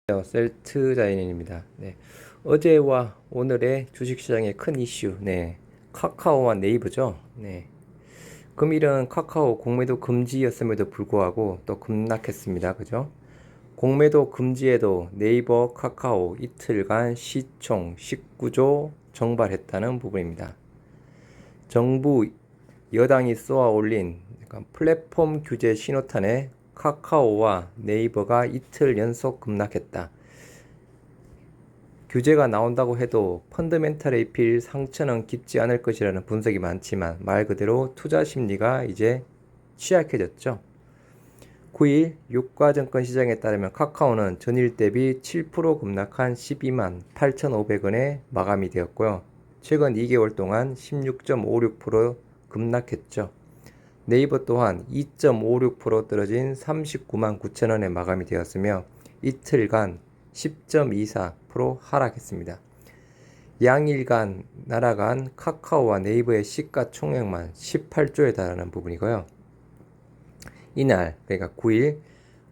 셀트자인입니다. 네. 어제와 오늘의 주식시장의 큰 이슈, 카카오와 네이버죠. 금일은 카카오 공매도 금지였음에도 불구하고 또 급락했습니다. 그죠? 공매도 금지에도 네이버, 카카오 이틀간 시총 19조 정발했다는 부분입니다. 정부 여당이 쏘아 올린 플랫폼 규제 신호탄에 카카오와 네이버가 이틀 연속 급락했다. 규제가 나온다고 해도 펀더멘탈에 입힐 상처는 깊지 않을 것이라는 분석이 많지만 말 그대로 투자 심리가 이제 취약해졌죠. 9일 유가증권 시장에 따르면 카카오는 전일 대비 7% 급락한 12만 8,500원에 마감이 되었고요. 최근 2개월 동안 16.56% 급락했죠. 네이버 또한 2.56% 떨어진 39만 9천원에 마감이 되었으며 이틀간 10.24% 하락했습니다. 양일간 날아간 카카오와 네이버의 시가총액만 18조에 달하는 부분이고요. 이날, 그러니까 9일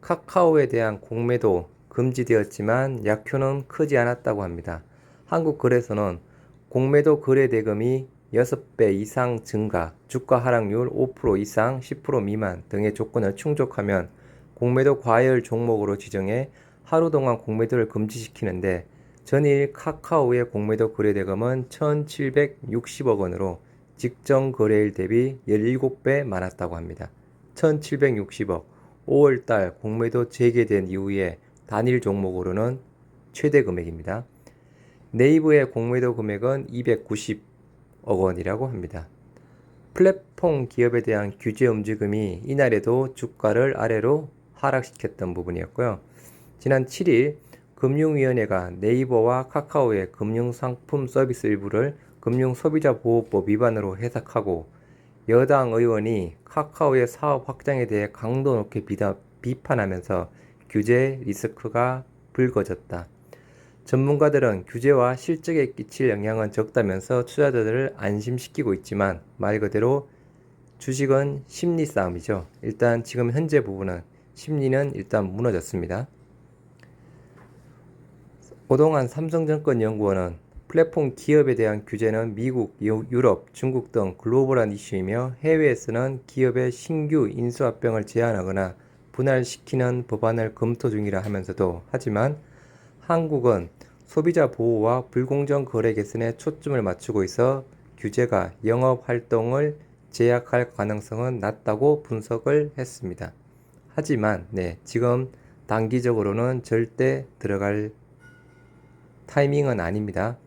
카카오에 대한 공매도 금지되었지만 약효는 크지 않았다고 합니다. 한국거래소는 공매도 거래 대금이 6배 이상 증가, 주가 하락률 5% 이상 10% 미만 등의 조건을 충족하면 공매도 과열 종목으로 지정해 하루 동안 공매도를 금지시키는데 전일 카카오의 공매도 거래 대금은 1,760억 원으로 직전 거래일 대비 17배 많았다고 합니다. 1,760억, 5월달 공매도 재개된 이후에 단일 종목으로는 최대 금액입니다. 네이버의 공매도 금액은 290억 원이라고 합니다. 플랫폼 기업에 대한 규제 움직임이 이날에도 주가를 아래로 하락시켰던 부분이었고요. 지난 7일 금융위원회가 네이버와 카카오의 금융상품 서비스 일부를 금융소비자보호법 위반으로 해석하고 여당 의원이 카카오의 사업 확장에 대해 강도 높게 비판하면서 규제 리스크가 불거졌다. 전문가들은 규제와 실적에 끼칠 영향은 적다면서 투자자들을 안심시키고 있지만 말 그대로 주식은 심리 싸움이죠. 일단 지금 현재 부분은 심리는 일단 무너졌습니다. 오동환 삼성증권연구원은 플랫폼 기업에 대한 규제는 미국, 유럽, 중국 등 글로벌한 이슈이며 해외에서는 기업의 신규 인수합병을 제한하거나 분할시키는 법안을 검토 중이라 하면서도 하지만 한국은 소비자 보호와 불공정 거래 개선에 초점을 맞추고 있어 규제가 영업 활동을 제약할 가능성은 낮다고 분석을 했습니다. 하지만 지금 단기적으로는 절대 들어갈 타이밍은 아닙니다.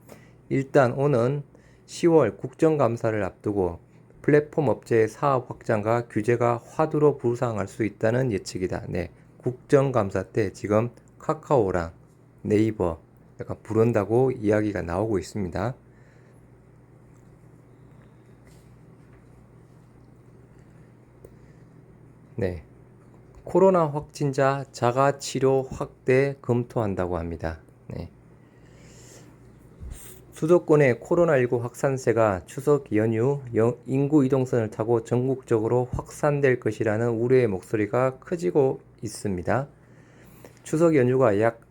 일단 오는 10월 국정감사를 앞두고 플랫폼 업체의 사업 확장과 규제가 화두로 부상할 수 있다는 예측이다. 국정감사 때 지금 카카오랑 네이버 약간 부른다고 이야기가 나오고 있습니다. 코로나 확진자 자가치료 확대 검토한다고 합니다. 수도권의 코로나19 확산세가 추석 연휴 인구 이동선을 타고 전국적으로 확산될 것이라는 우려의 목소리가 커지고 있습니다. 추석 연휴가 약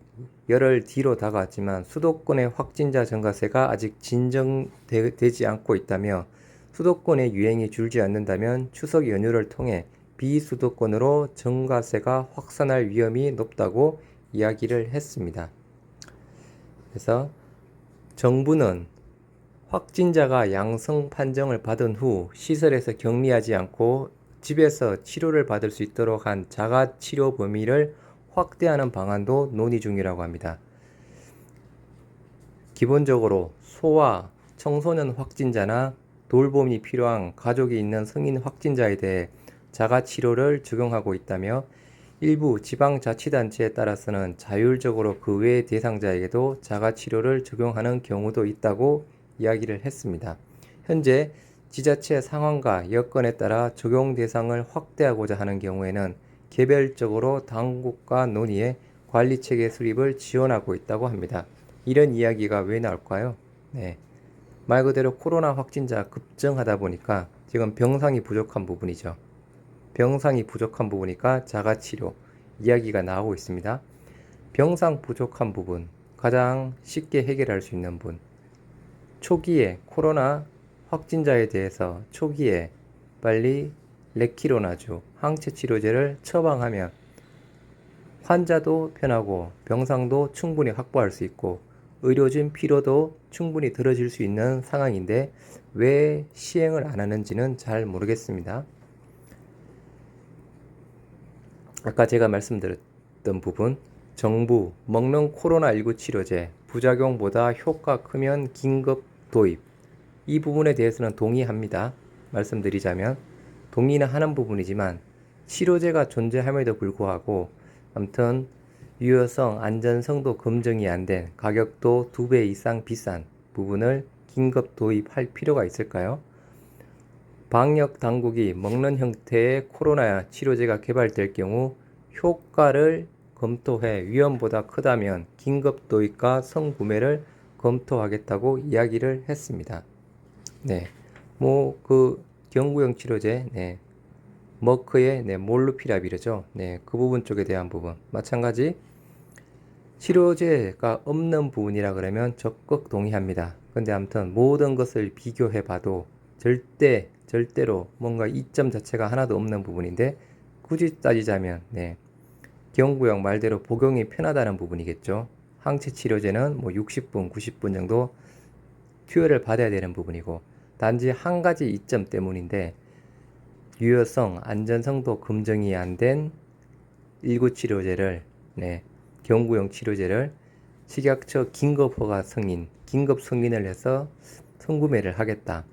열흘 뒤로 다가왔지만 수도권의 확진자 증가세가 아직 진정되지 않고 있다며 수도권의 유행이 줄지 않는다면 추석 연휴를 통해 비수도권으로 증가세가 확산할 위험이 높다고 이야기를 했습니다. 그래서 정부는 확진자가 양성 판정을 받은 후 시설에서 격리하지 않고 집에서 치료를 받을 수 있도록 한 자가치료 범위를 확대하는 방안도 논의 중이라고 합니다. 기본적으로 소아, 청소년 확진자나 돌봄이 필요한 가족이 있는 성인 확진자에 대해 자가치료를 적용하고 있다며 일부 지방자치단체에 따라서는 자율적으로 그 외의 대상자에게도 자가치료를 적용하는 경우도 있다고 이야기를 했습니다. 현재 지자체 상황과 여건에 따라 적용 대상을 확대하고자 하는 경우에는 개별적으로 당국과 논의해 관리체계 수립을 지원하고 있다고 합니다. 이런 이야기가 왜 나올까요? 말 그대로 코로나 확진자 급증하다 보니까 지금 병상이 부족한 부분이죠. 병상이 부족한 부분이니까 자가치료 이야기가 나오고 있습니다. 병상 부족한 부분, 가장 쉽게 해결할 수 있는 분, 초기에 코로나 확진자에 대해서 초기에 빨리 레키로나주 항체 치료제를 처방하면 환자도 편하고 병상도 충분히 확보할 수 있고 의료진 피로도 충분히 들어질 수 있는 상황인데 왜 시행을 안 하는지는 잘 모르겠습니다. 아까 제가 말씀드렸던 부분, 정부 먹는 코로나19 치료제 부작용보다 효과 크면 긴급 도입, 이 부분에 대해서는 동의합니다. 말씀드리자면 동의는 하는 부분이지만 치료제가 존재함에도 불구하고 아무튼 유효성, 안전성도 검증이 안 된 가격도 2배 이상 비싼 부분을 긴급 도입할 필요가 있을까요? 방역 당국이 먹는 형태의 코로나 치료제가 개발될 경우 효과를 검토해 위험보다 크다면 긴급 도입과 성구매를 검토하겠다고 이야기를 했습니다. 네, 그 경구용 치료제, 네, 머크의 몰루피라비르죠. 네, 그 부분 쪽에 대한 부분 마찬가지 치료제가 없는 부분이라 그러면 적극 동의합니다. 근데 아무튼 모든 것을 비교해 봐도 절대로 뭔가 이점 자체가 하나도 없는 부분인데 굳이 따지자면 경구용 말대로 복용이 편하다는 부분이겠죠. 항체 치료제는 60분, 90분 정도 투여를 받아야 되는 부분이고 단지 한 가지 이점 때문인데 유효성, 안전성도 검증이 안 된 일구 치료제를 경구용 치료제를 식약처 긴급 허가 승인, 긴급 승인을 해서 선구매를 하겠다.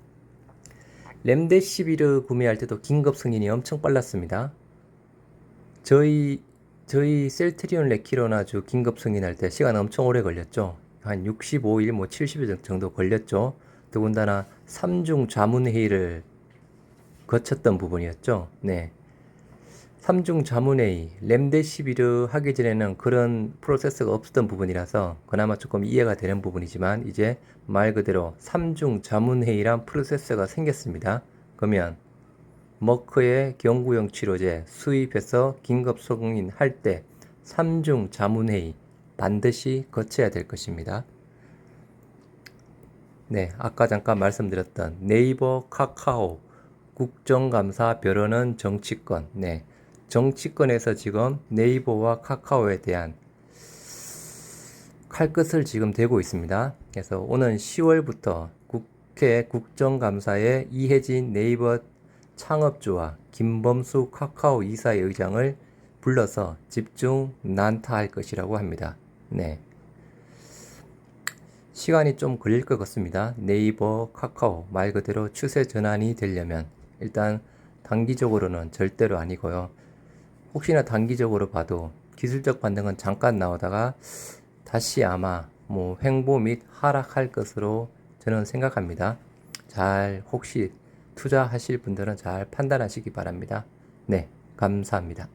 렘데시비르 구매할 때도 긴급 승인이 엄청 빨랐습니다. 저희 셀트리온 레키로나주 긴급 승인할 때 시간 엄청 오래 걸렸죠. 한 65일, 70일 정도 걸렸죠. 더군다나 3중 자문회의를 거쳤던 부분이었죠. 네. 3중 자문회의, 렘데시비르 하기 전에는 그런 프로세스가 없었던 부분이라서 그나마 조금 이해가 되는 부분이지만 이제 말 그대로 3중 자문회의란 프로세스가 생겼습니다. 그러면 머크의 경구용 치료제 수입해서 긴급 승인할 때 3중 자문회의 반드시 거쳐야 될 것입니다. 네, 아까 잠깐 말씀드렸던 네이버, 카카오, 국정감사 벼르는 정치권, 정치권에서 지금 네이버와 카카오에 대한 칼끝을 지금 대고 있습니다. 그래서 오는 10월부터 국회 국정감사에 이혜진 네이버 창업주와 김범수 카카오 이사의 의장을 불러서 집중 난타할 것이라고 합니다. 네. 시간이 좀 걸릴 것 같습니다. 네이버, 카카오 말 그대로 추세 전환이 되려면 일단 단기적으로는 절대로 아니고요. 혹시나 단기적으로 봐도 기술적 반등은 잠깐 나오다가 다시 아마 횡보 및 하락할 것으로 저는 생각합니다. 혹시 투자하실 분들은 잘 판단하시기 바랍니다. 네, 감사합니다.